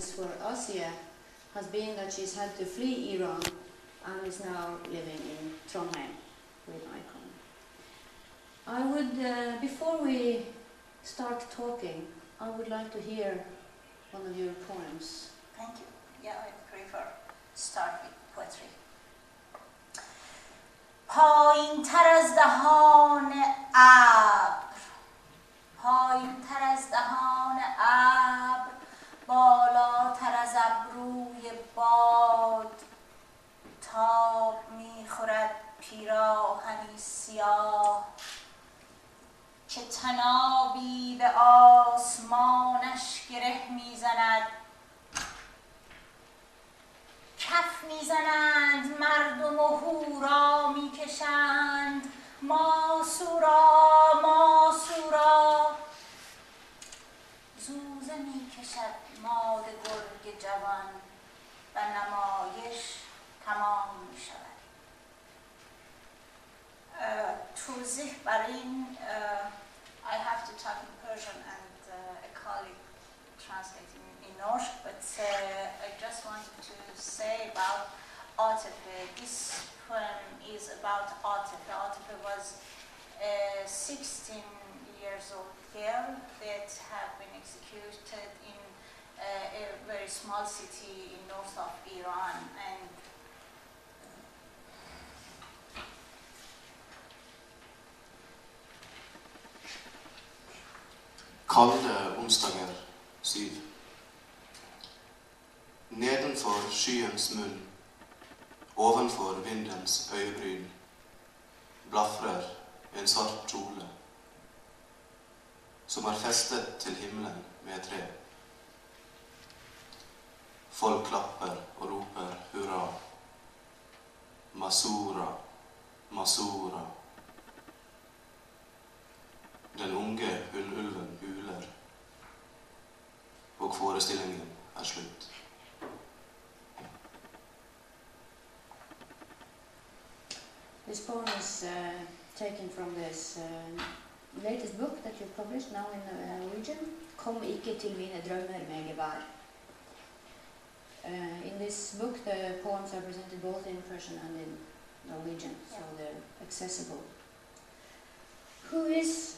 for Asieh has been that she's had to flee Iran and is now living in Trondheim with Icon. I would, before we start talking, I would like to hear one of your poems. Thank you. Yeah, I prefer start with poetry. پایین تر از دهان ابر، پایین تر از دهان ابر، بالاتر از ابروی باد، تاب می‌خورد پیراهنی سیاه که طنابی به آسمانش گره می‌زند. کف میزنند مردم و هورا میکشند ماسورا ماسورا. زوزه میکشد ماد گرگ جوان و نمایش تمام میشود. توضیح بر این I have to talk in Persian and a colleague translating in Norse, but I just wanted to say about Asieh. This poem is about Asieh. Asieh was a 16 years old girl that had been executed in a very small city in north of Iran, and Kalde onsdager 7. Nedenfor skyens munn, ovenfor vindens øyebryn, blafrer en svart kjole, som er festet til himmelen med et tre. Folk klapper og roper hurra. Masura, Masura. Den unge hunnulven uler, og forestillingen er slutt. This poem is taken from this latest book that you've published now in Norwegian, Kom ikke til mine drømmer med gevær. In this book the poems are presented both in Persian and in Norwegian, so they're accessible. Who is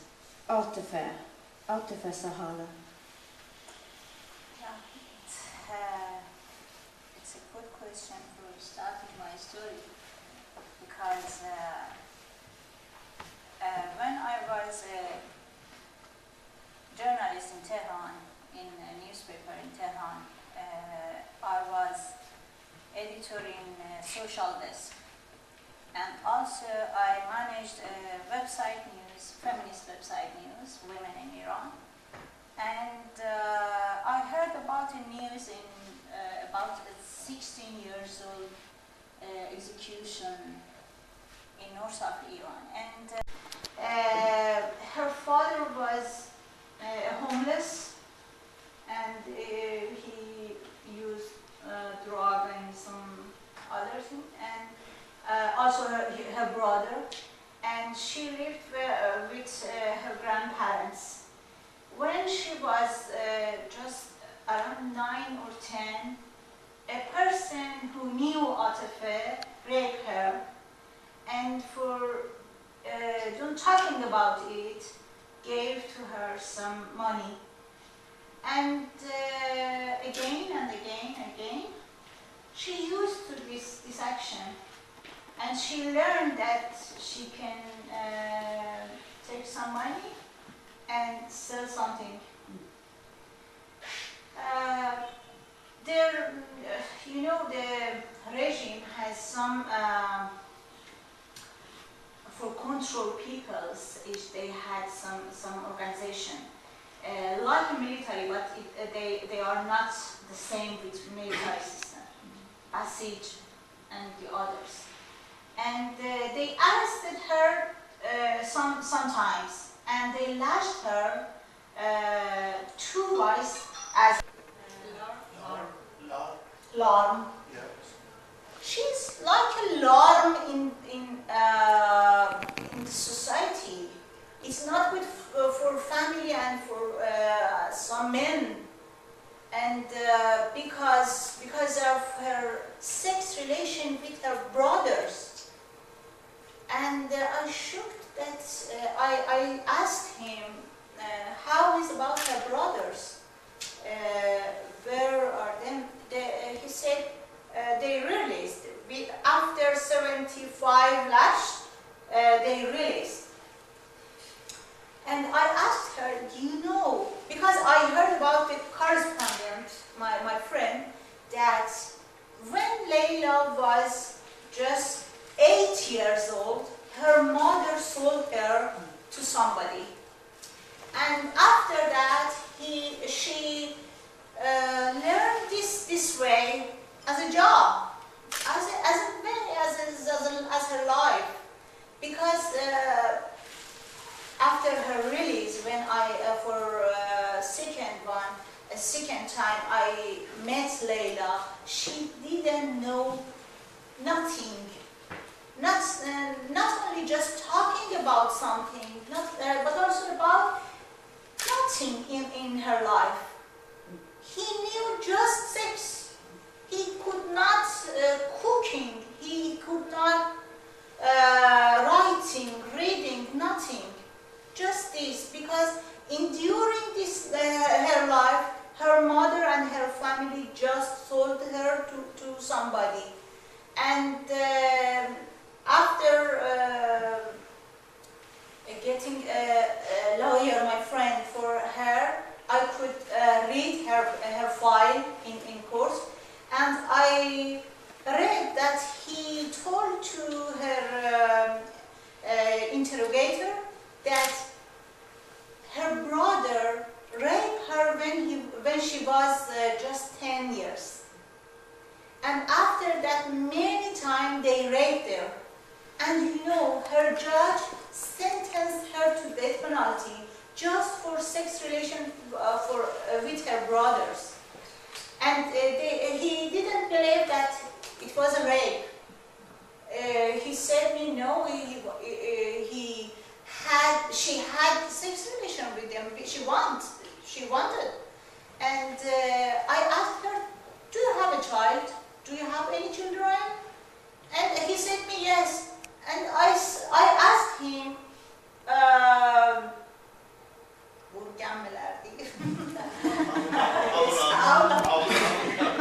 Asieh Sahala? Yeah, it's a good question for starting my story, because when I was a journalist in Tehran, in a newspaper in Tehran, I was editor in social desk, and also I managed a website news, feminist website news, Women in Iran, and I heard about a news in about a 16 years old execution in north of Iran, and her father was homeless, and he used drug and some other thing, and also her brother, and she lived with her grandparents. When she was just around 9 or 10, a person who knew Asieh raped her, and for don't talking about it, gave to her some money. And again and again and again, she used to this action, and she learned that she can take some money and sell something. You know, the regime has some for control peoples. They had some organization. Like military, but they are not the same with military system, Asieh and the others. And they arrested her sometimes, and they lashed her twice as larm. Yeah. She's like a larm in the society. It's not good for family and for some men. and because of her sex relation with her brothers. And I shocked that I asked him how is about her brothers, where are them? He said they released. After 75 lash, they released. And I asked her, do you know, because I heard about the correspondent, my friend, that when Layla was just 8 years old, her mother sold her to somebody. And after that, she learned this way as a job, as her life, because after her release, when for second time I met Layla, she didn't know nothing. Not only just talking about something, but also about nothing in her life. He knew just sex. He could not cooking. He could not writing, reading, nothing. Just this, because during this her life, her mother and her family just sold her to somebody. And after getting a lawyer, my friend, for her, I could read her file in court, and I read that he told to her interrogator that her brother raped her when she was just 10 years. And after that, many times they raped her. And you know, her judge sentenced her to death penalty just for sex relation with her brothers. And he didn't believe that it was a rape. He said me, no, she had sex relation with them. She wanted. And I asked her, do you have a child? Do you have any children? And he said me, yes. And I asked him,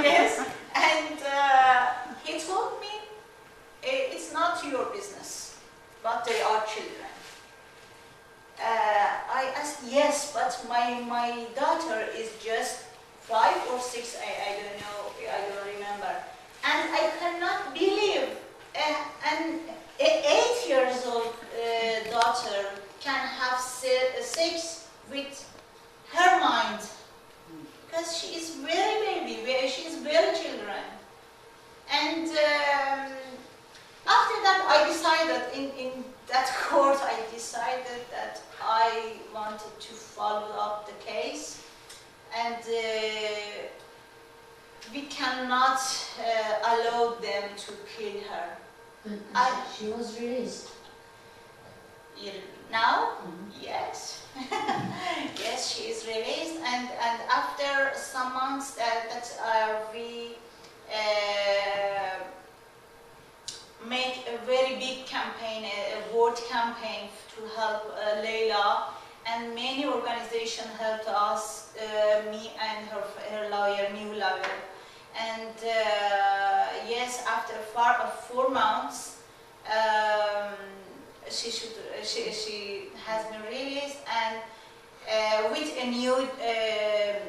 yes, and he told me, it's not your business, but they are children. I asked, yes, but my daughter is just 5 or 6, I don't know, I don't remember. And I cannot believe an 8 years old daughter can have sex with her mind, because she is very baby, she is very children. And after that, I decided in that court, I decided that I wanted to follow up the case, and we cannot allow them to kill her. She was released. Now? Yes. Yes, she is released, and after some months that we make a very big campaign, a world campaign to help Layla, and many organizations helped us, me and her lawyer, new lawyer. And yes, after 4 months, she has been released, and with a new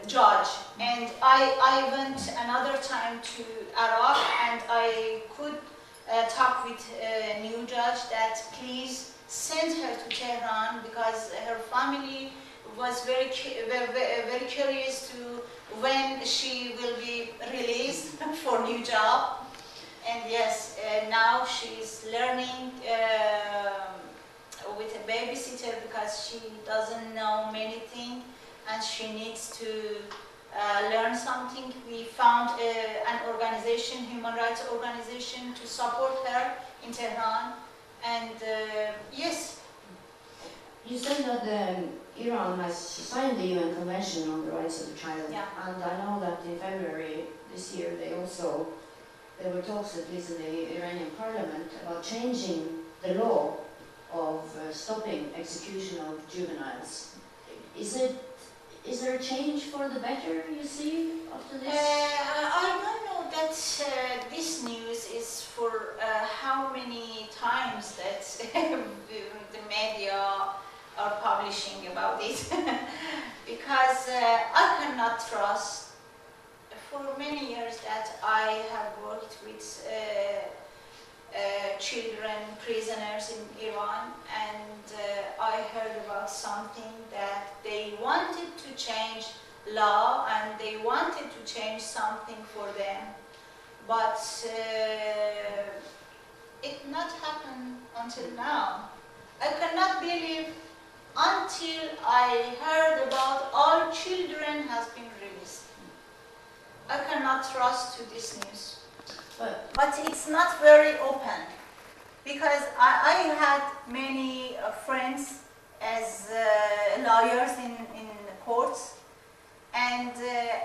judge. And I went another time to Iraq, and I could talk with a new judge that please send her to Tehran, because her family was very curious to when she will be released for new job. And yes, now she's learning with a babysitter, because she doesn't know many things and she needs to learn something. We found an organization, human rights organization, to support her in Tehran. And yes. You said that Iran has signed the UN Convention on the Rights of the Child, Yeah. and I know that in February this year there were talks, at least in the Iranian parliament, about changing the law of stopping execution of juveniles. Is there a change for the better, you see, after this? I don't know that this news is for how many times that the media are publishing about it. Because I cannot trust. For many years that I have worked with children, prisoners in Iran, and I heard about something that they wanted to change law and they wanted to change something for them, but it not happened until now. I cannot believe until I heard about all children has been released. I cannot trust to this news. But it's not very open, because I had many friends as lawyers in courts, and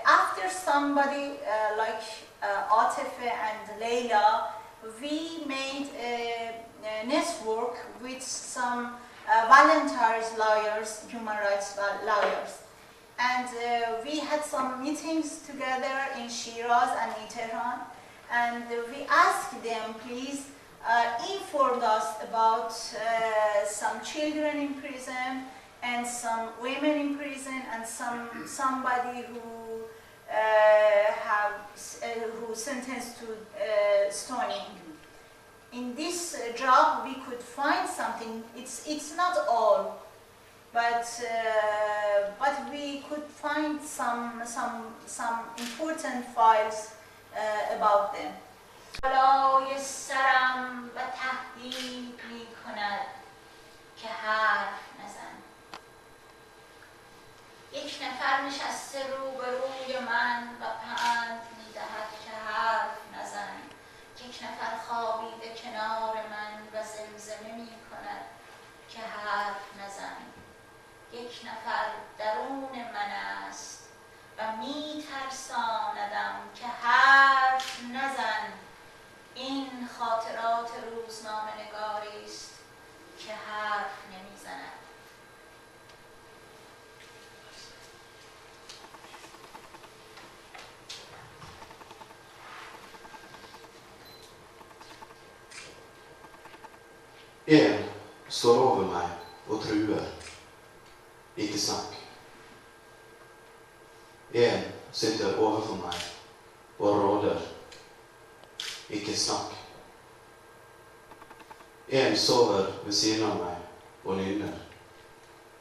after somebody like Atife and Leila, we made a network with some volunteers lawyers, human rights lawyers, and we had some meetings together in Shiraz and in Tehran. And we asked them, please inform us about some children in prison and some women in prison and somebody who who sentenced to stoning. In this job, we could find something. It's not all, but we could find some important files about them. بالای سرم و تهدید می کند که حرف نزن. یک نفر نشسته روبروی من و پند می دهد که حرف نزن. یک نفر خوابیده کنار من و زمزمه می کند که حرف نزن. یک نفر درون من است و می ترساندم که حرف نزن. این خاطرات روزنامه نگاری است که حرف نمیزند. En står over meg og truer. Ikke snakk. En sitter overfor meg og råder. Ikke snakk. En sover ved siden av meg og nynner.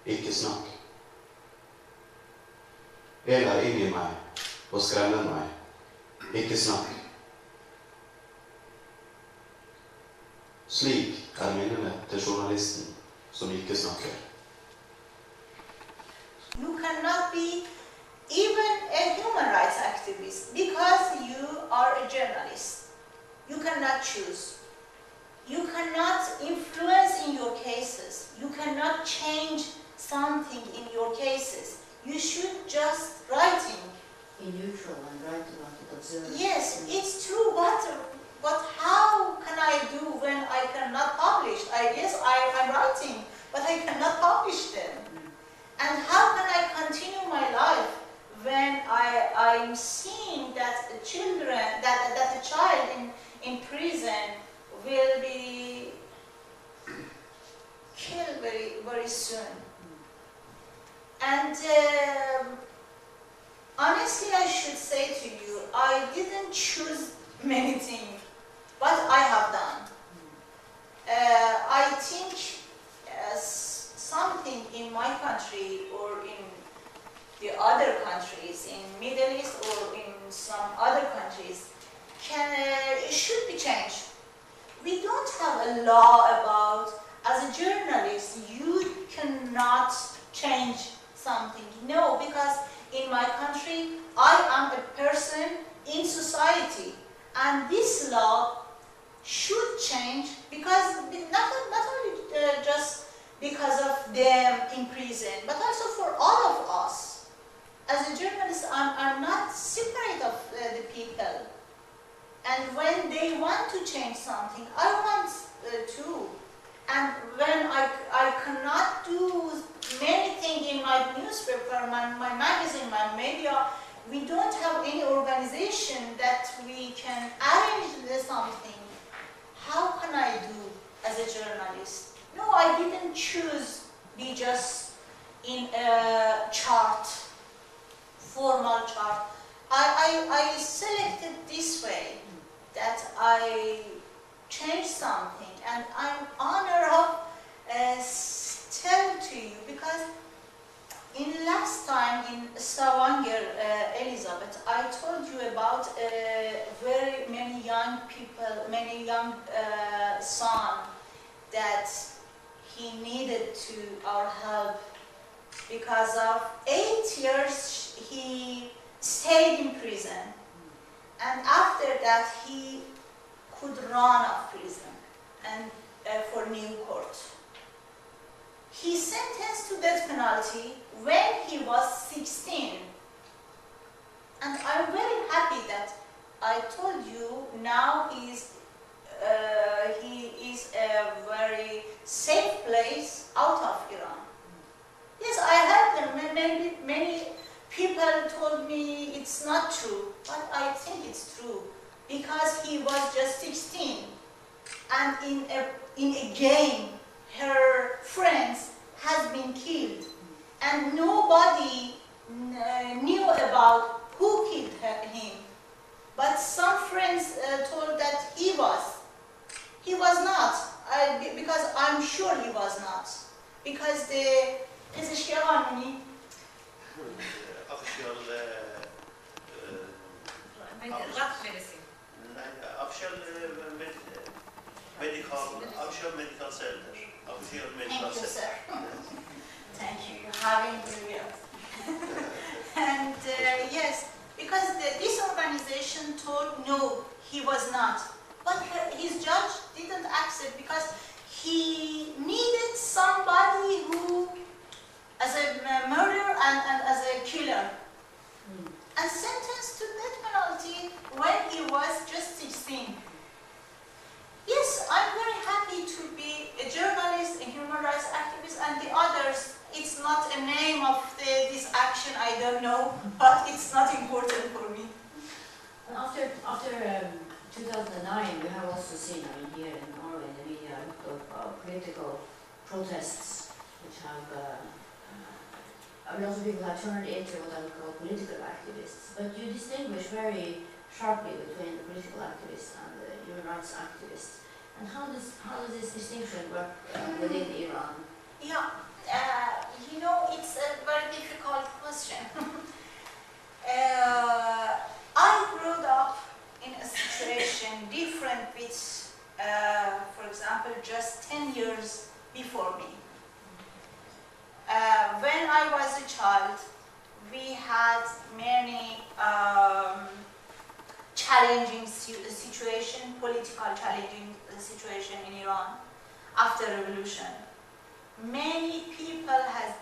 Ikke snakk. En er inni meg og skremmer meg. Ikke snakk. Slik er minnene til journalisten som ikke snakker. You cannot be even a human rights activist because you are a journalist. You cannot choose. You cannot influence in your cases. You cannot change something in your cases. You should just writing. Be neutral and write about it, observe. Yes, it's true, but how can I do when I cannot publish? I'm writing, but I cannot publish them. And how can I continue my life when I'm seeing that the children, that a child in prison will be killed very, very soon? And honestly, I should say to you, I didn't choose many things, but I have done. I think something in my country or in the other countries, in Middle East or in some other countries, should be changed. We don't have a law about, as a journalist, you cannot change something. No, because in my country, I am a person in society, and this law should change because not only just because of them in prison, but also for all of us. As a journalist, I'm not separate of the people. And when they want to change something, I want to. And when I cannot do many things in my newspaper, my magazine, my media, we don't have any organization that we can arrange something. How can I do as a journalist? No, I didn't choose be just in a chart, formal chart. I selected this way, that I changed something, and I'm honored of tell to you, because in last time in Stavanger, Elizabeth, I told you about very many young people, many young son that he needed to our help because of 8 years he stayed in prison, and after that he could run of prison and for new court. He sentenced to death penalty when he was 16, and I'm very happy that I told you now he is a very safe place out of Iran. Yes, I heard them. Many people told me it's not true, but I think it's true, because he was just 16, and in a game her friends has been killed, and nobody knew about who killed him. But some friends told that he was not, because I'm sure he was not, because the Asieh Amini official medical center, official medical Thank you, center. sir. Thank you for having me here. And yes, because this organization told no, he was not. But his judge didn't accept, because he needed somebody who, as a murderer and as a killer, and sentenced to death penalty when he was just 16. Yes, I'm very happy to be a journalist, a human rights activist, and the others. It's not a name of this action, I don't know, but it's not important for me. After 2009, we have also seen, here in Norway, in the media, a lot of political protests, which have, a lot of people have turned into what I would call political activists. But you distinguish very sharply between the political activists and the human rights activists. And how does this distinction work within Iran? Yeah, you know, it's a very difficult question. I grew up in a situation different with, for example, just 10 years before me. When I was a child, we had many challenging situation, political challenging situation in Iran after revolution. Many people have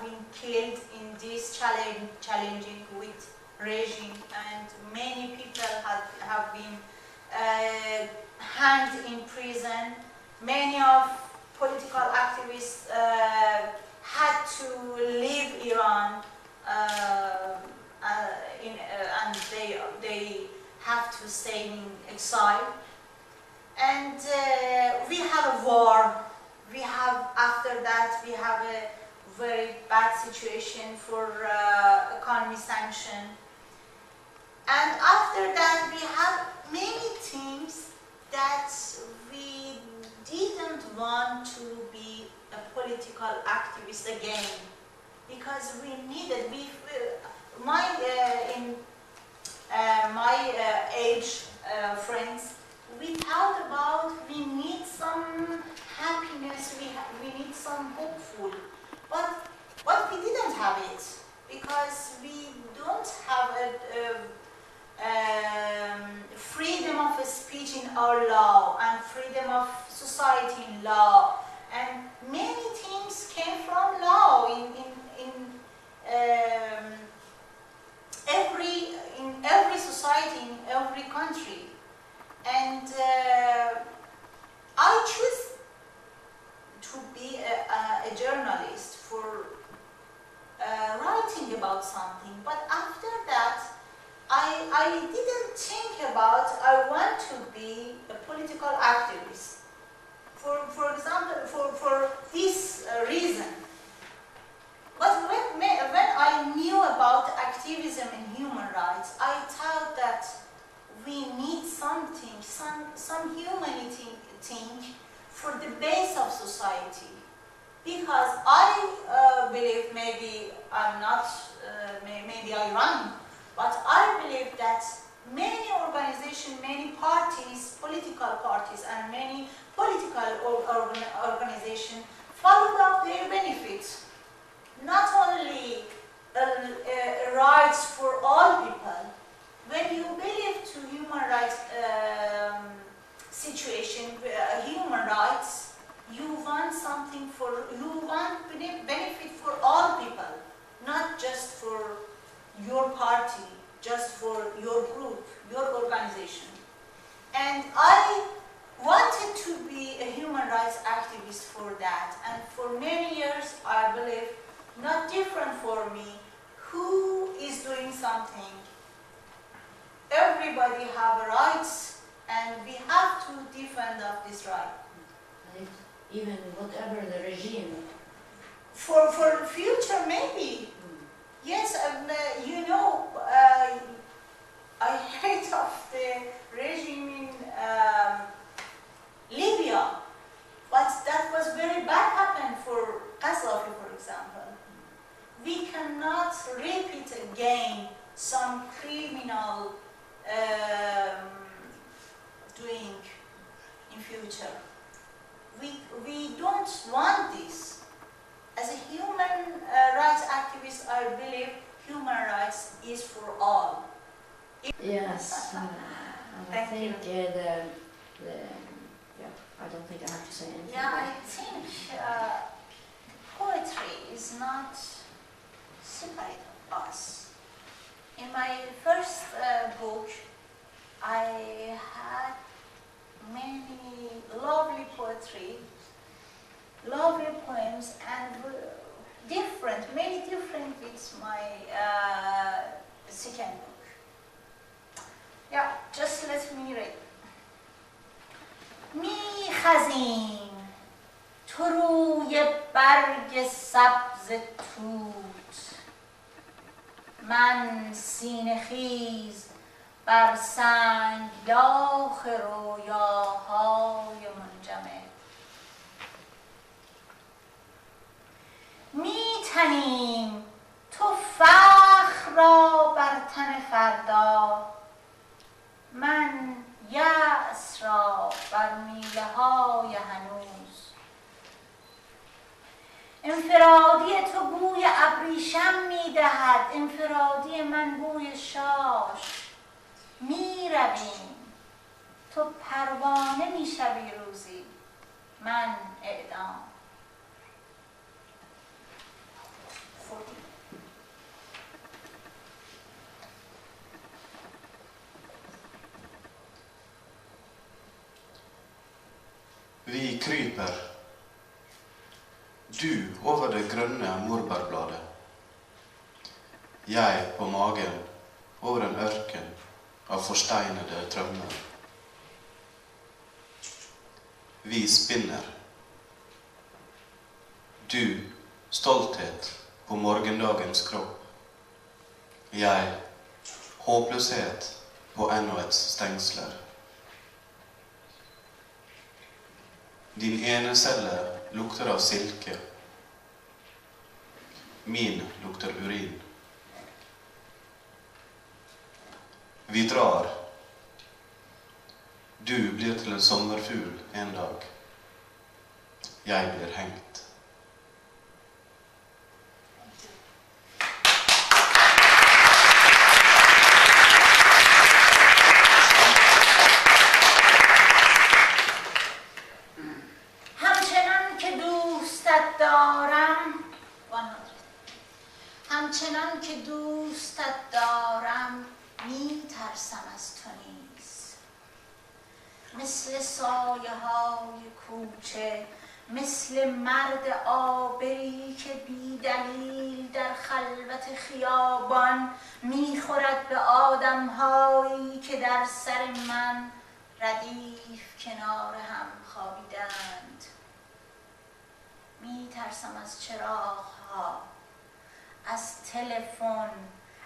been killed in this challenging with regime, and many people have been hanged in prison. Many of political activists had to leave Iran, and they have to stay in exile. And we have a war. After that, we have a very bad situation for economy sanction. And after that, we have many things that we didn't want to be a political activist again, because we needed, my age friends, we thought about we need some happiness, we need some hopeful, but we didn't have it, because we don't have freedom of speech in our law and freedom of society in law, and many things things came from law um, in every society, in every country. And I choose to be a journalist for writing about something, but after that I didn't think about I want to be a political activist. For example, for this reason. But when I knew about activism and human rights, I thought that we need something, some humanity thing for the base of society. Because I believe, maybe I'm not, maybe I'm wrong, but I believe that many organizations, many parties, political parties, and many political organizations followed up their benefits. Not only rights for all people. When you believe to human rights situation, human rights, you want something for, you want benefit for all people, not just for your party, just for your group, your organization. And I wanted to be a human rights activist for that. And for many years, I believe, not different for me, who is doing something. Everybody have rights, and we have to defend of this right. Even whatever the regime. For future, maybe. Yes, you know, I heard of the regime in Libya, but that was very bad happened for Gaddafi, for example. We cannot repeat again some criminal doing in future. We don't want this. As a human rights activist, I believe human rights is for all. Yes, I think yeah, I don't think I have to say anything. Yeah, I think poetry is not separate of us. In my first book, I had many lovely poetry, lovely poems, and many different with my second book. Yeah, just let me read. میخزیم تو روی برگ سبز توت، من سینه خیز بر سنگ لاخ رویاهای منجمد. میتنیم تو فخر را بر تن فردا، من یأس را بر میله های هنوز. انفرادی تو بوی ابریشم میدهد، انفرادی من بوی شاش. میرویم تو پروانه میشوی روزی، من اعدام. Vi kryper, du over det grønne morbærbladet, jeg på magen over en ørken av forsteinede trømmer. Vi spinner, du stolthet på morgendagens kropp, jeg håpløshet på ennåets stengsler. Din ene celle lukter av silke, min lukter urin. Vi drar, du blir til en sommerfugl en dag, jeg blir hengt. همچنان که دوستت دارم همچنان که دوستت دارم می ترسم از تو نیز. مثل سایه های کوچه، مثل مرد آبری که بی دلیل در خلوت خیابان میخورد به آدمهایی که در سر من ردیف کنار هم خوابیدند. میترسم از چراغ‌ها، از تلفن،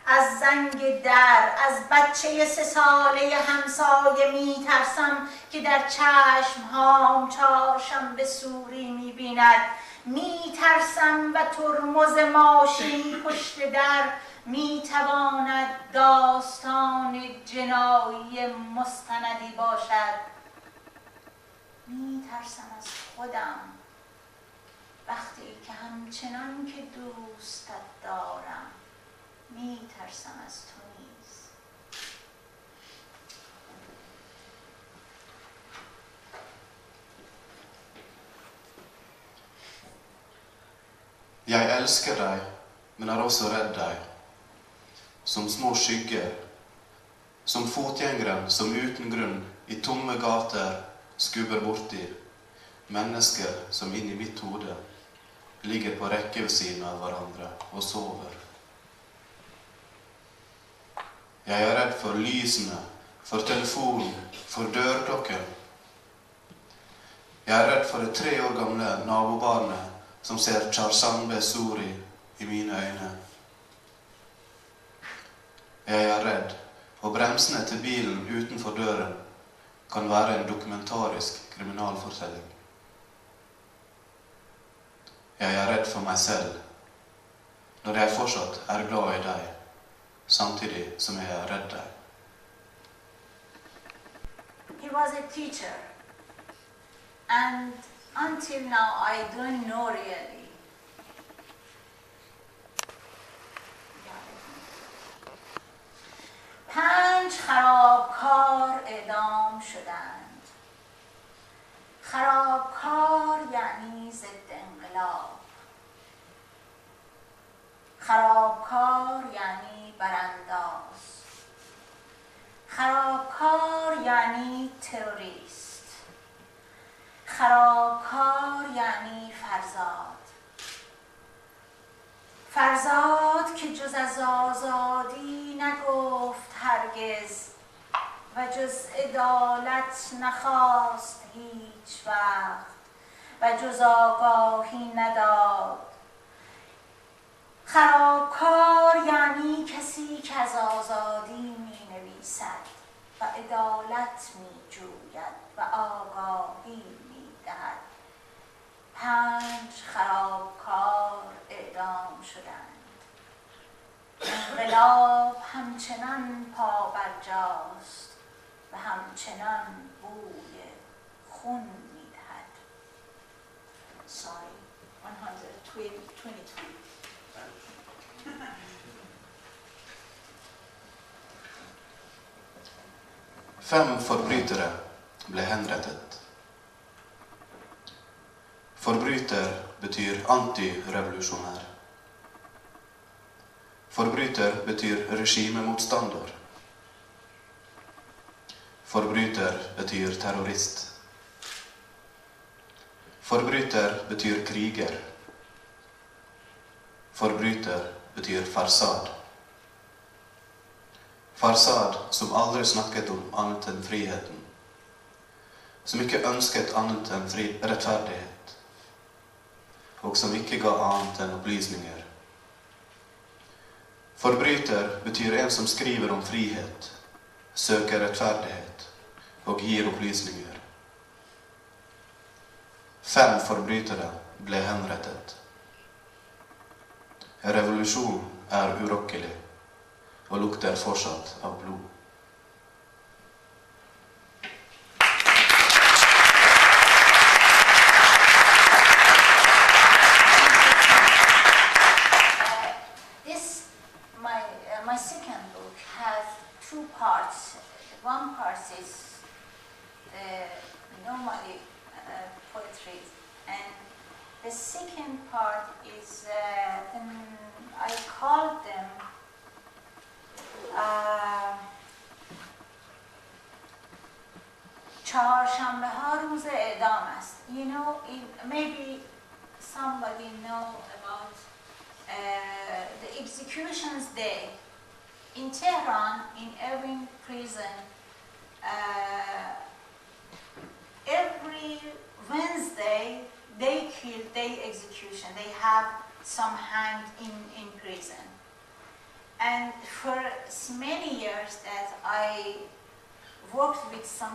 از زنگ در، از بچه 3 ساله همسایه. میترسم که در چشمهام چهارشنبه سوری میبیند. میترسم و ترمز ماشین پشت در میتواند داستان جنایی مستندی باشد. میترسم از خودم وقتی که همچنان که دوستت دارم میترسم از تو نیز. Jeg elsker deg, men er også redd deg. Som små skygger, som fotgjengeren som uten grunn i tomme gater skubber borti. Mennesker som inn i mitt hode ligger på rekke ved siden av hverandre og sover. Jeg er redd for lysene, for telefonen, for dørklokken. Jeg er redd for det 3 år gamle nabobarnet som ser Charshanbe Suri i mine øyne. Jeg er redd, og bremsene til bilen utenfor døren kan være en dokumentarisk kriminalfortelling. Jeg er redd for meg selv, når jeg fortsatt er glad i deg, samtidig som jeg er redd deg. He was a teacher, and until now I don't know really. 5 خرابکار اعدام شدند. خرابکار یعنی ضد انقلاب. خرابکار یعنی برانداز. خرابکار یعنی تروریست. خرابکار یعنی فرزاد. فرزاد که جز از آزادی نگفت هرگز و جز عدالت نخواست هیچ وقت و جز آگاهی نداد. خرابکار یعنی کسی که از آزادی می نویسد و عدالت می جوید و آگاهی می دهد. 5 خرابکار اعدام شدند. انقلاب همچنان پابرجاست و همچنان بوی خون می دهد. Sorry, 122. 5 forbrytere ble henrettet. Forbryter betyr antirevolusjonær. Forbryter betyr regimemotstander. Forbryter betyr terrorist. Forbryter betyr kriger. Forbryter betyr farsad. Farsad som aldri snakket om annet enn friheten. Som ikke ønsket annet enn rettferdighet. Og som ikke ga annet enn opplysninger. Forbryter betyr en som skriver om frihet, søker rettferdighet og gir opplysninger. 5 forbrytere ble henrettet. Revolusjon er urokkelig og lukter fortsatt av blod. My second book has 2 parts. One part is normally poetry, and the second part is I called them چهارشنبه ها روز اعدام است. You know, maybe somebody know about the executions day. In Tehran, in every prison, every Wednesday they execution. They have some hanged in prison. And for many years that I worked with some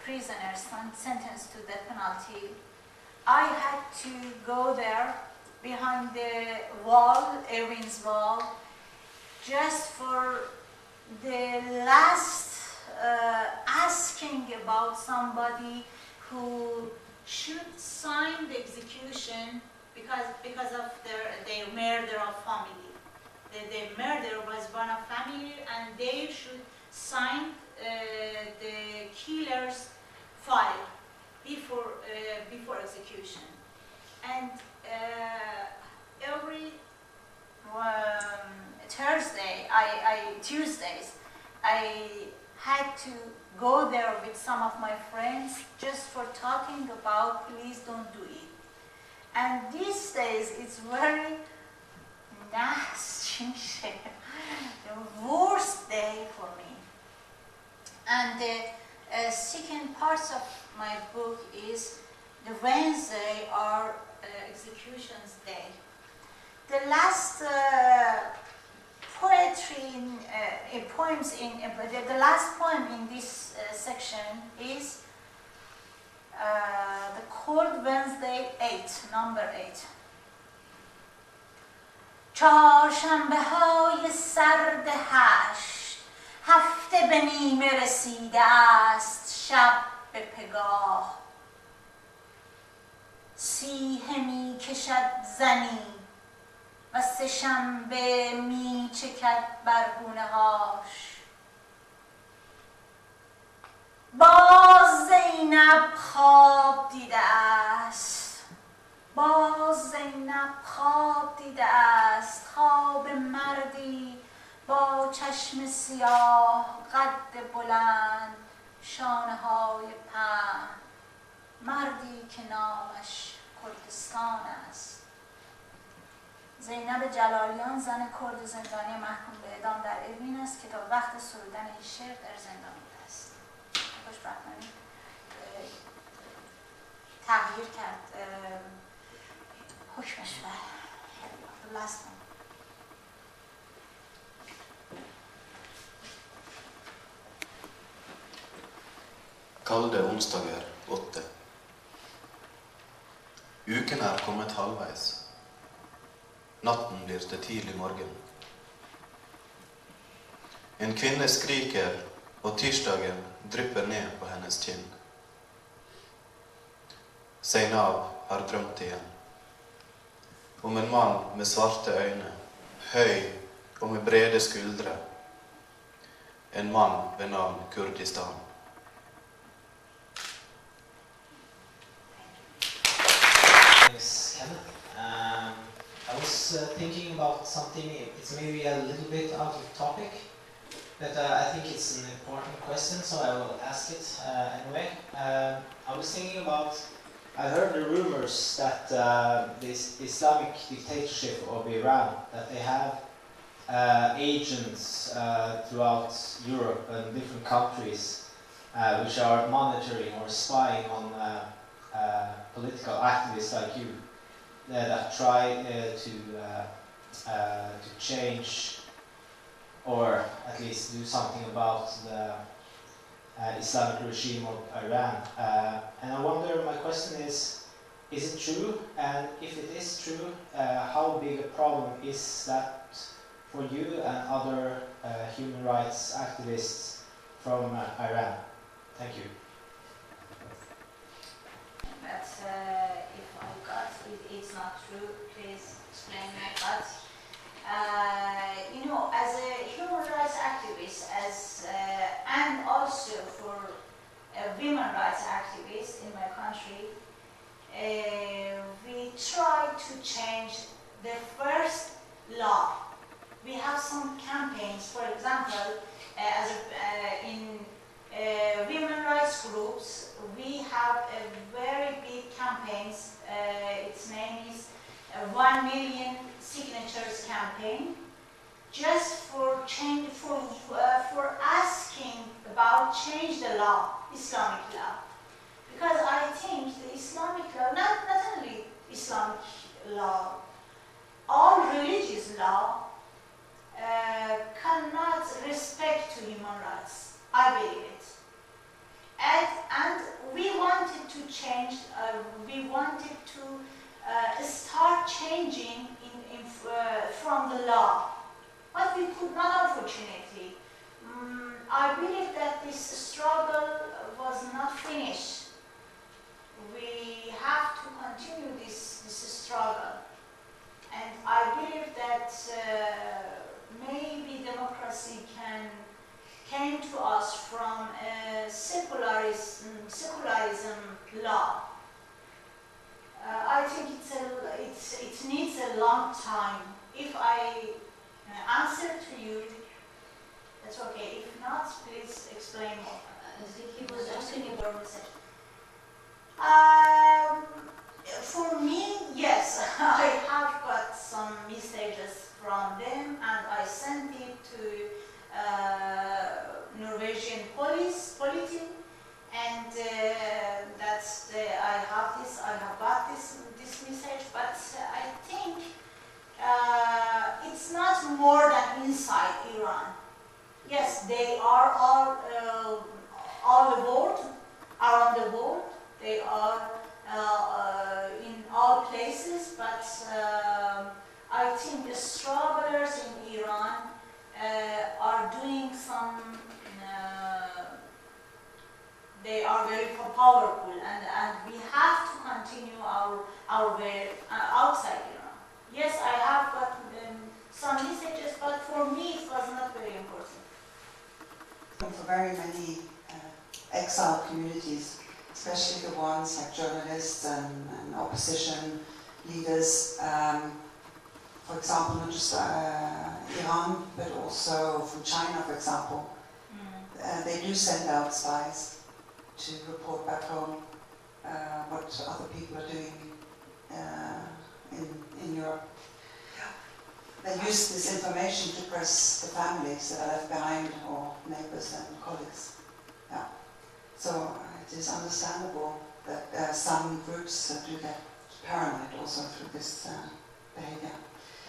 prisoners sentenced to death penalty, I had to go there behind the wall, Erwin's wall, just for the last asking about somebody who should sign the execution because of their murder of family. The murder was one of family, and they should sign the killer's file before execution. And every Tuesdays, I had to go there with some of my friends just for talking about please don't do it. And these days it's very nasty, the worst day for me. And the second part of my book is the Wednesday or executions day. The last the last poem in this section is the Cold Wednesday 8, number 8. چهارشنبه های سرد هشت، هفته به نیمه رسیده است، شب به پگاه. سیه می کشد زنی و سه شنبه می چکد بر گونه هاش. باز زینب خواب دیده است، باز زینب خواب دیده است، خواب مردی با چشم سیاه، قد بلند، شانه های پهن، مردی که نامش کردستان است. زینب جلالیان زن کرد زندانی محکوم به اعدام در اوین است که تا وقت سرودن این شعر در زندان بوده است. خوشبختانه تغییر کرد حکمش و the last one. Kalde onsdager 8. Uken er kommet halvveis. Natten blir til tidlig morgen. En kvinne skriker, og tirsdagen drypper ned på hennes kinn. Zainab har drømt igjen. Om en mann med svarte øyne, høy og med brede skuldre. En mann ved navn Kurdistan. I was thinking about something, it's maybe a little bit out of topic, but I think it's an important question, so I will ask it anyway. I was thinking about, I heard the rumors that this Islamic dictatorship of Iran, that they have agents throughout Europe and different countries which are monitoring or spying on political activists like you that try to change or at least do something about the Islamic regime of Iran. And I wonder, my question is it true? And if it is true, how big a problem is that for you and other human rights activists from Iran? Thank you. But if I got it's not true, please explain my thoughts. You know, as a human rights activist, and also for a women rights activist in my country, we try to change the first law. We have some campaigns, for example, in women rights groups, we have a very big campaigns. Its name is 1 million signatures campaign, just for change, for asking about change the law, Islamic law. Because I think the Islamic law, not only Islamic law, all religious law cannot respect to human rights. I believe it. And we wanted to change, we wanted to start changing from the law. But we could not, unfortunately. I believe that this struggle was not finished. We have to continue this struggle. And I believe that maybe democracy came to us from secularism law. I think it needs a long time. If I answer to you, that's okay. If not, please explain more. I think he was asking about research. For me, yes, I have got some messages from them, and I sent it to Norwegian police, and I have got this message, but I think it's not more than inside Iran. Yes, they are all the world, around the world. They are in all places, but I think the strugglers in Iran are doing some. They are very powerful, and we have to continue our way outside Iran. Yes, I have got some messages, but for me it was not very important. For very many exiled communities, especially the ones like journalists and opposition leaders, for example, not just Iran, but also from China, for example. They do send out spies to report back home what other people are doing in Europe. They use this information to press the families that are left behind, or neighbors and colleagues. Yeah. So it is understandable that some groups do get paranoid also through this behavior.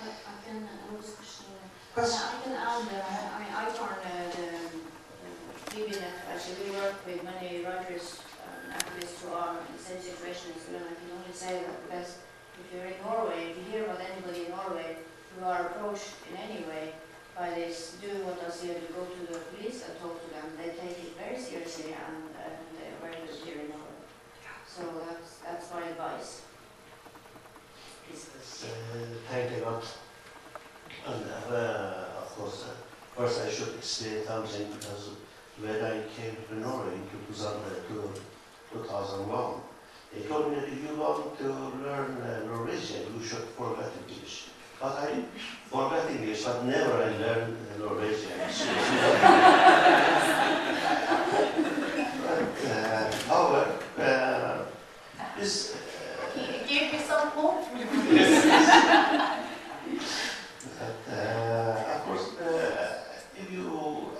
I can add, I run the BBNet. Actually, we work with many writers and activists who are in the same situation as you, and I can only say that because if you're in Norway, if you hear about anybody in Norway who are approached in any way by this, do what I say, you go to the police and talk to them. They take it very seriously, and they're very good here in Norway. So that's my advice. Thank you a lot. And of course, first I should explain something, because when I came to Norway in 2001, they told me that if you want to learn Norwegian, you should forget English. But I forgot English, but never I learned Norwegian. However, this... Give me some hope. Of course, if you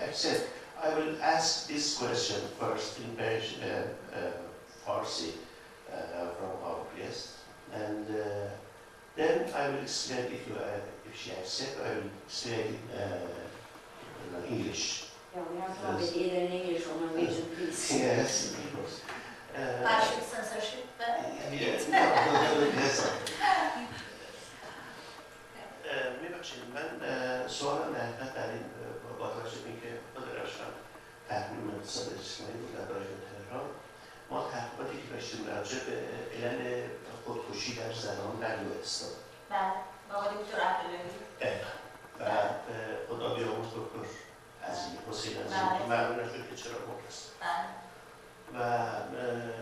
accept, I will ask this question first in Farsi from our guest, and then I will explain, if she accepts, I will explain in English. Yeah, we have to have it either in English or Norwegian, please. Yes, of course. I should censorship, but... Yes. میبخشید من سوالم در حقیقت در این با توجه به اینکه خود داشتم تحقیق اقتصاد اجتماعی بود در دانشگاه تهران، ما تحقیقاتی که داشتیم راجع به علل خودکشی در زنان در لهستان. بله، با آقای دکتر عبداللهی. و خدا بیامرز دکتر عزیزی حسین عزیزی که معلوم نشد که چرا مرد است. و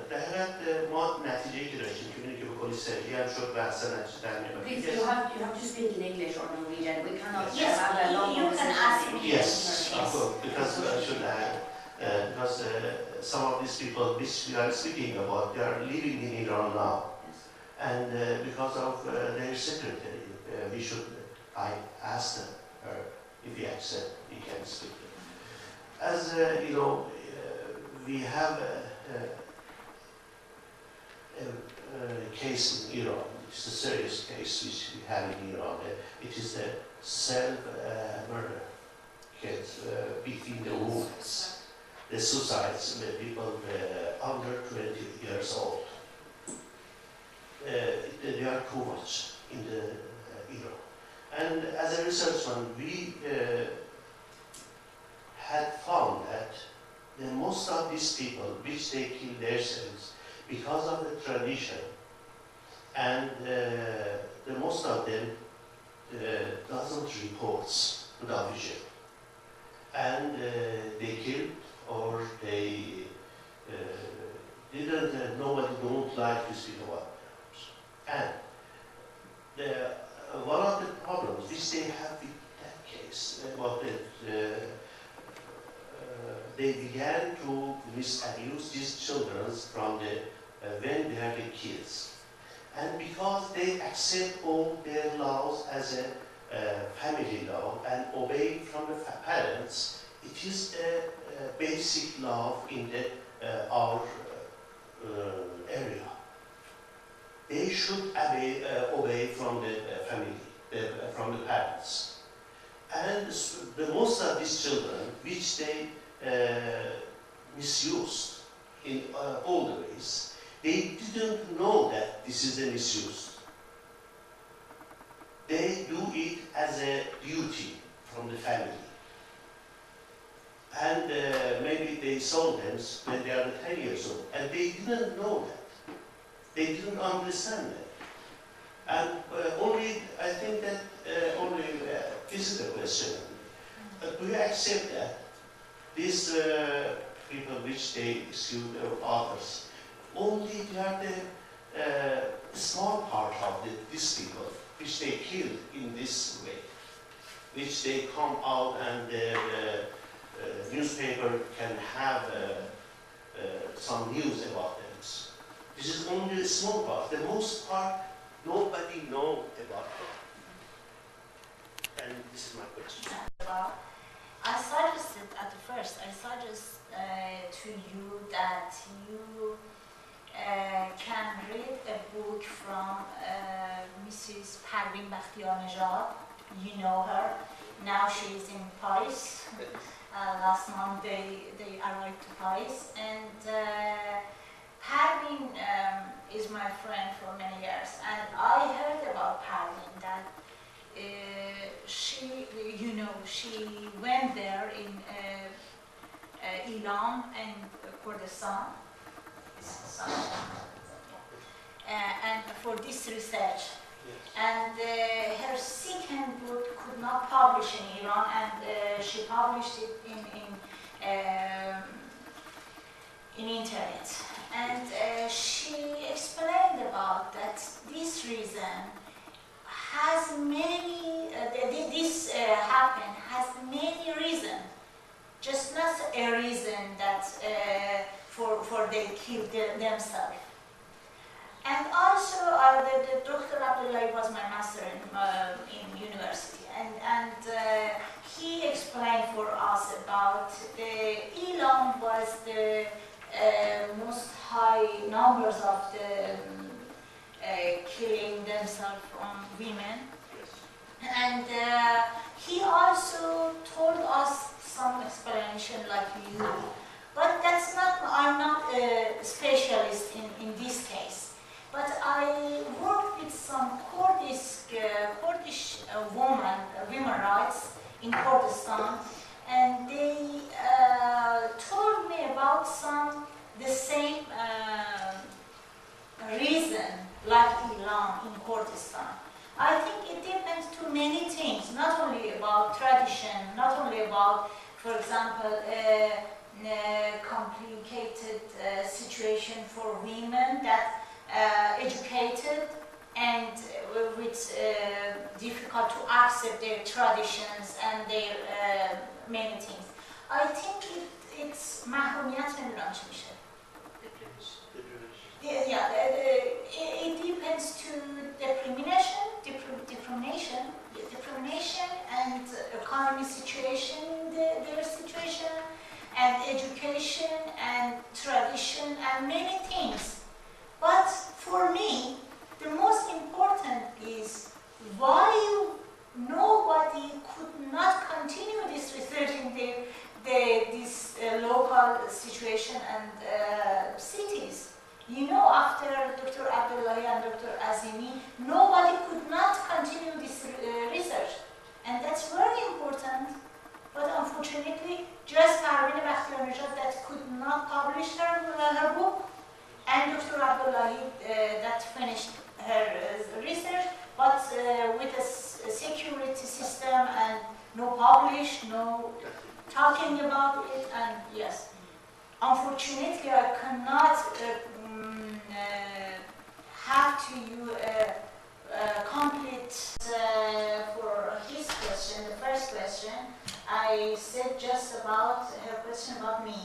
در حقیقت ما نتیجه‌ای که داشتیم که اینه که به کلی یه هم شد بحث نشه در Please, you have to speak in English or Norwegian. We cannot Yes, have a long you can ask me. Yes, Yes. of course, because I should add, because some of these people which we are speaking about, they are living in Iran now. Yes. And because of their secretary, we should, I asked them, if he accept, we can speak. As you know, we have a case in Iran, which is a serious case which we have in Iran. It is the self-murder case between the women, the suicides, the people under 20 years old. They are too much in the Iran. And as a researchman, we had found that most of these people, which they kill themselves because of the tradition, and the most of them doesn't report to the official, and they killed or they didn't. Nobody don't like to speak about it. And one of the problems which they have with that case, about that they began to misabuse these children from the when they are the kids, and because they accept all their laws as a family law and obey from the parents, it is a basic law in the our area. They should obey from the family, from the parents. And the most of these children, which they misused in all the ways, they didn't know that this is a misuse. They do it as a duty from the family. And maybe they sold them when they are 10 years old, and they didn't know that. They didn't understand that. And only, I think that only, this is the question. Do you accept that these people which they exclude others, only they are the small part of these people which they kill in this way, which they come out and the newspaper can have some news about them. This is only a small part. The most part, nobody knows about them. And this is my question. I suggested at first, to you that you can read a book from Mrs. Parveen Bakhtiyanejad. You know her. Now she is in Paris. Last month they arrived to Paris. And Parveen is my friend for many years. And I heard about Parveen that she went there in Iran and Kurdistan, and for this research. And her second book could not publish in Iran, and she published it in internet. And she explained about that this reason has many, happened has many reasons, just not a reason that for they kill themselves. And also, Dr. Abdullahi was my master in university, and he explained for us about Iran was the most high numbers of the killing themselves on women. And he also told us some explanation like you, but that's not, I'm not a specialist in this case. But I worked with some Kurdish women rights in Kurdistan, and they told me about the same reason like Iran in Kurdistan. I think it depends to many things, not only about tradition, not only about, for example, complicated situation for women that educated and with difficult to accept their traditions and their many things. I think it's محرومیت نمیدونم چی میشه. Yeah, it depends to discrimination and economy situation, their situation, and education and tradition and many things. But for me, the most important is why nobody could not continue this research in this local situation and cities. You know, after Dr. Abdullahi and Dr. Azimi, nobody could not continue this research. And that's very important. But unfortunately, just Parveen Bakhtiarnejad that could not publish her book, and Dr. Abdullahi that finished her research, but with a security system and no publish, no talking about it, and yes. Unfortunately, I cannot have to complete for his question, the first question. I said just about her question about me.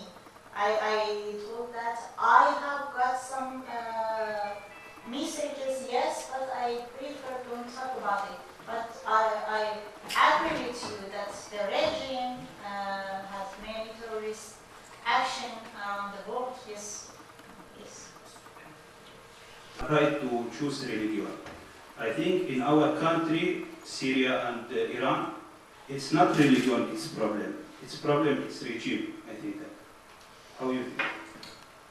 I told that I have got some messages, yes, but I prefer don't talk about it. But I agree with you that the regime has many terrorist action around the world. Yes, yes. Right to choose religion. I think in our country, Syria and Iran, it's not religion, it's problem. It's problem, it's regime, I think. How you think?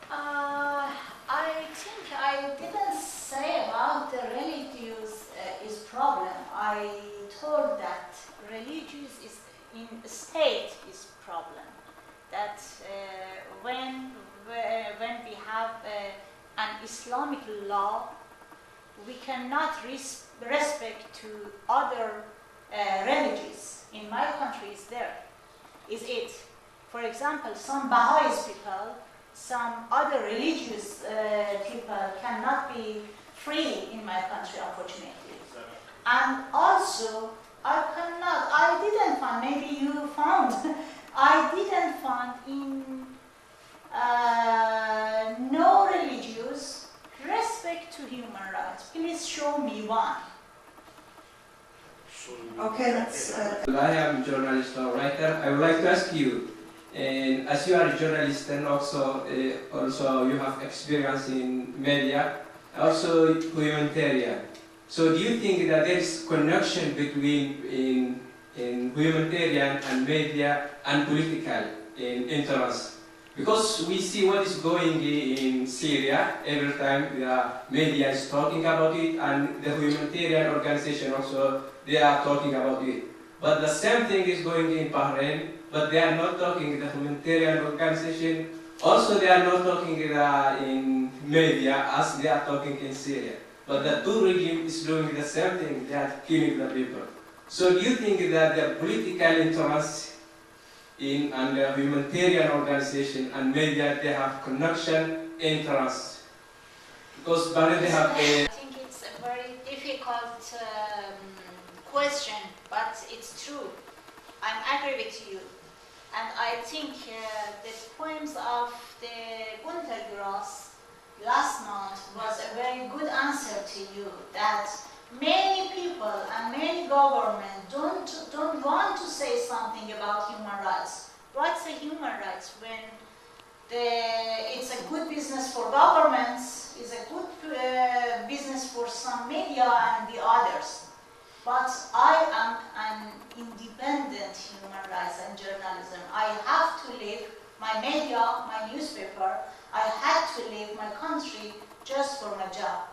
I think I didn't say about the religious is problem. I told that religious is in state is problem. That when we have an Islamic law, we cannot respect to other religions. In my country, is there. Is it? For example, some Baha'is people, some other religious people cannot be free in my country, unfortunately. And also, I didn't find, maybe you found, I didn't find in no religious respect to human rights. Please show me one. Okay, let's. I am a journalist or writer. I would like to ask you, and as you are a journalist and also you have experience in media, also humanitarian. So do you think that there is connection between in humanitarian and media and political interest? Because we see what is going in Syria every time the media is talking about it, and the humanitarian organization also, they are talking about it. But the same thing is going in Bahrain, but they are not talking the humanitarian organization. Also, they are not talking in media as they are talking in Syria. But the two regimes is doing the same thing, they are killing the people. So do you think that the political interest and the humanitarian organization and media, they have connection, interest? Because Bahrain, they have a... I think it's a very difficult question, but it's true. I'm agree with you. And I think the poems of the Guntergrass last month was a very good answer to you, that many people and many governments don't want to say something about human rights. What's the human rights when it's a good business for governments, it's a good business for some media and the others. But I am an independent human rights and journalism. I have to leave my media, my newspaper. I had to leave my country just for my job.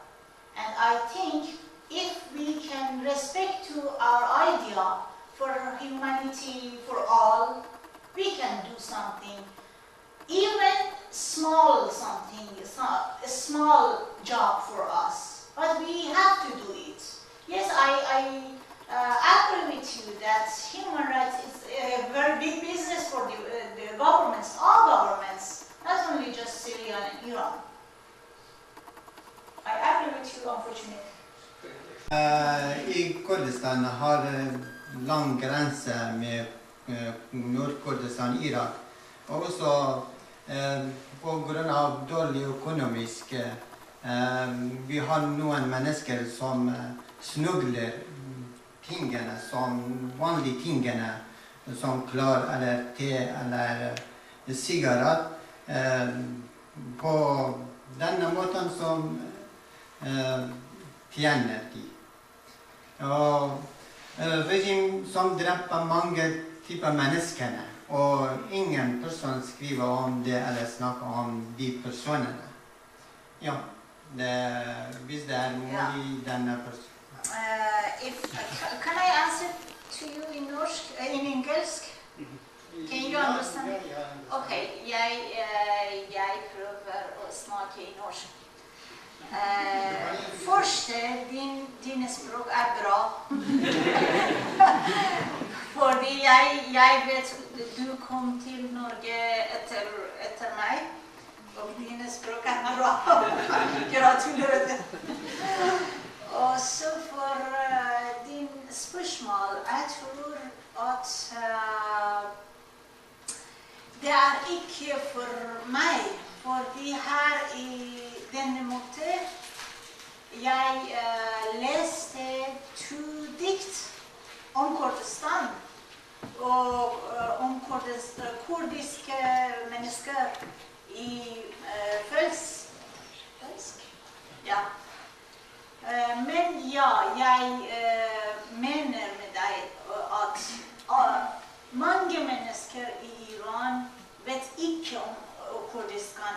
And I think if we can respect to our idea for humanity, for all, we can do something. Even small something, a small job for us. But we have to do it. Yes, I agree with you that human rights is a very big business for the governments, all governments, not only just Syria and Iran. I Kurdistan har lang grense med Nord-Kurdistan, Irak. Og også på grunn av dårlig økonomisk. Vi har noen mennesker som smugler tingene, som vanlige tingene, som klær eller te eller sigaret, på denne måten som tjener de. Og regime som dreper mange typer mennesker, og ingen person skriver om det eller snakker om de personene. Ja, hvis det mulig denne personen. Can I answer to you in English? Can you understand? Okay, jeg prøver å snakke i norsk. Først, din språk bra. Fordi jeg vet du kom til Norge etter meg, og din språk bra. Gratulerer. Og så for din spørsmål, jeg tror at det ikke for meg, fordi her i denne måten jeg leste 2 dikt om Kurdistan og om kurdiske mennesker i Følsk. Ja. Men ja, jeg mener med deg at mange mennesker i Iran vet ikke om Kurdistan,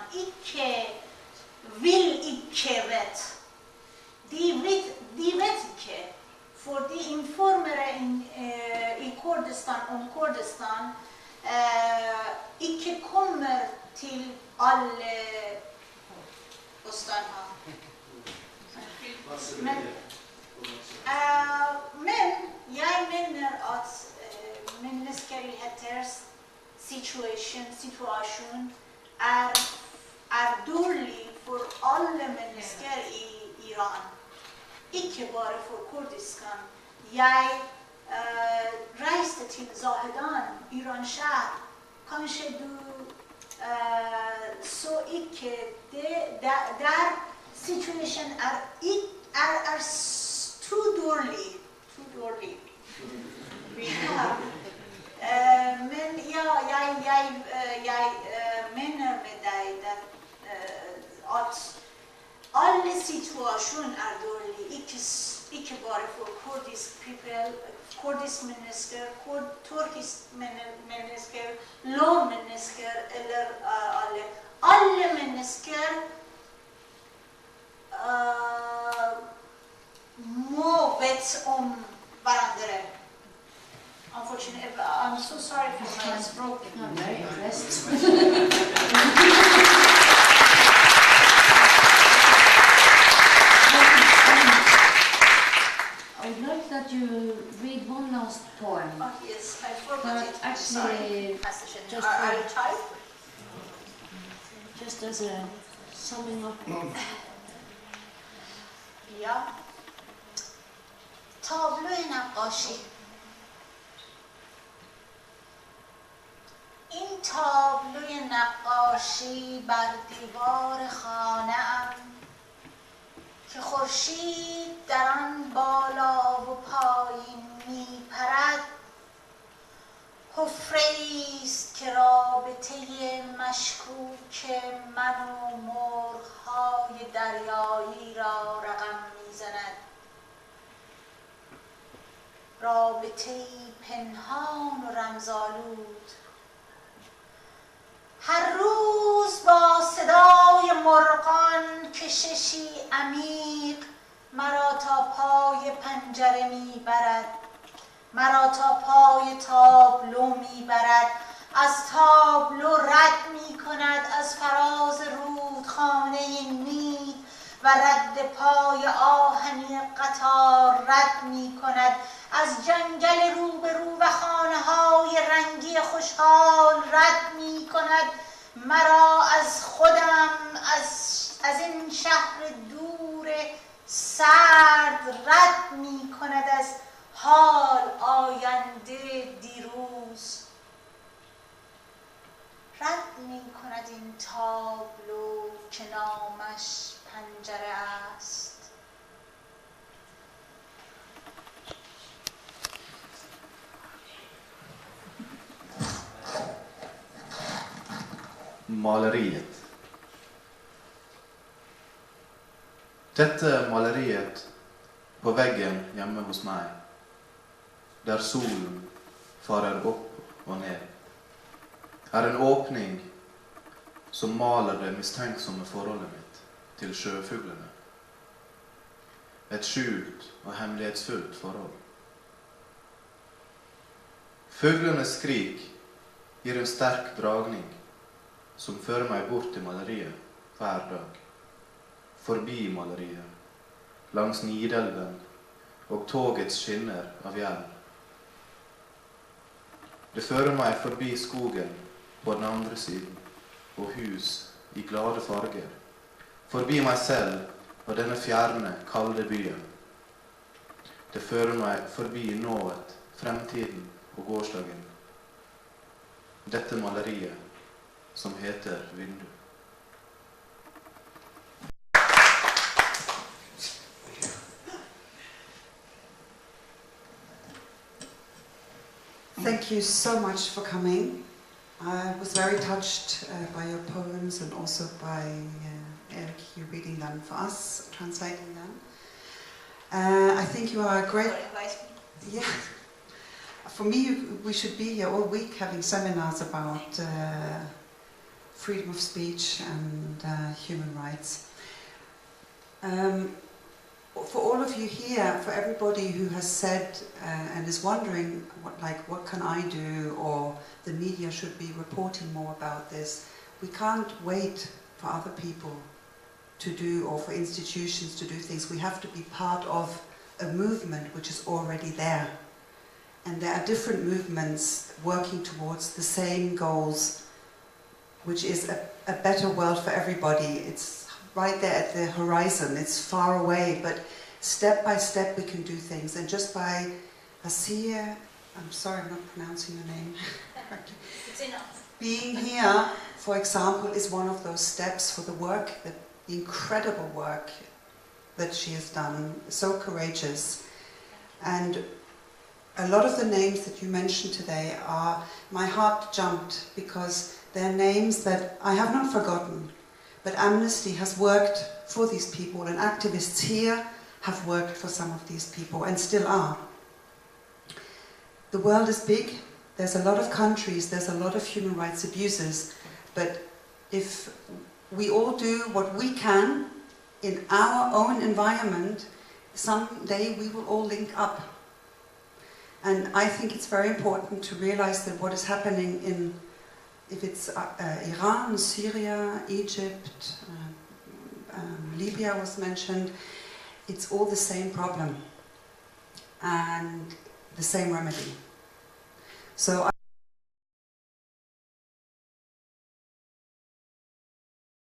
vil ikke vet. De vet ikke, for de informerer i Kurdistan om Kurdistan ikke kommer til alle påstander. Men jeg mener at menneskeligheters situasjon dårlig for alle mennesker i Iran. Ikke bare for Kurdistan. Jeg reiste til Zahedan, Iran Shah. Kanskje du så ikke det. Der situasjonen dårlig. Men ja, jeg mener med deg at alle situasjoner dårlig, ikke bare for kurdisk mennesker, turkisk mennesker, lovmennesker eller alle. Alle mennesker må vite om hverandre. Unfortunately, I'm so sorry for my stroke. I'm very impressed. I would like that you read one last poem. Oh, yes, I forgot But it. actually, Just are you tired? Just as a summing up of Ja. تابلوی نقاشی. این تابلوی نقاشی بر دیوار خانه‌ام که خورشید در آن بالا و پایین می‌پرد، حفره‌ای است که رابطه مشکوک من و مرغ‌های دریایی را رقم می‌زند. رابطه‌ای پنهان و رمزآلود. هر روز با صدای مرغان کششی عمیق مرا تا پای پنجره میبرد، مرا تا پای تابلو میبرد، از تابلو رد میکند، از فراز رودخانه نید و رد پای آهنی قطار رد میکند، از جنگل روبرو و خانه‌های رنگی خوشحال رد می‌کند، مرا از خودم، از این شهر دور سرد رد می‌کند، از حال آینده دیروز رد می کند این تابلو که نامش پنجره است. Maleriet. Dette maleriet på veggen hjemme hos meg, der solen farer opp og ned, er en åpning som maler det mistenksomme forholdet mitt til sjøfuglene. Et skjult og hemmelighetsfullt forhold. Fuglenes skrik gir en sterk dragning som fører meg bort til maleriet hver dag. Forbi maleriet, langs Nidelven og togets skinner av jern. Det fører meg forbi skogen på den andre siden, og hus i glade farger. Forbi meg selv og denne fjerne, kalde byen. Det fører meg forbi nået, fremtiden og gårsdagen. Dette maleriet som heter Vindu. Thank you so much for coming. I was very touched by your poems and also by Erik, you reading them for us, translating them. I think you are a great... Yeah. For me, we should be here all week having seminars about freedom of speech and human rights. For all of you here, for everybody who has said and is wondering what can I do, or the media should be reporting more about this, we can't wait for other people to do, or for institutions to do things. We have to be part of a movement which is already there. And there are different movements working towards the same goals, which is a better world for everybody. It's right there at the horizon, it's far away, but step by step we can do things. And just by Asieh, I'm sorry I'm not pronouncing your name correctly. It's enough. Being here, for example, is one of those steps for the work, the incredible work that she has done, so courageous. And a lot of the names that you mentioned today my heart jumped, because they're names that I have not forgotten. But Amnesty has worked for these people, and activists here have worked for some of these people, and still are. The world is big, there's a lot of countries, there's a lot of human rights abuses, but if we all do what we can in our own environment, someday we will all link up. And I think it's very important to realize that what is happening in, if it's Iran, Syria, Egypt, Libya was mentioned, it's all the same problem and the same remedy. So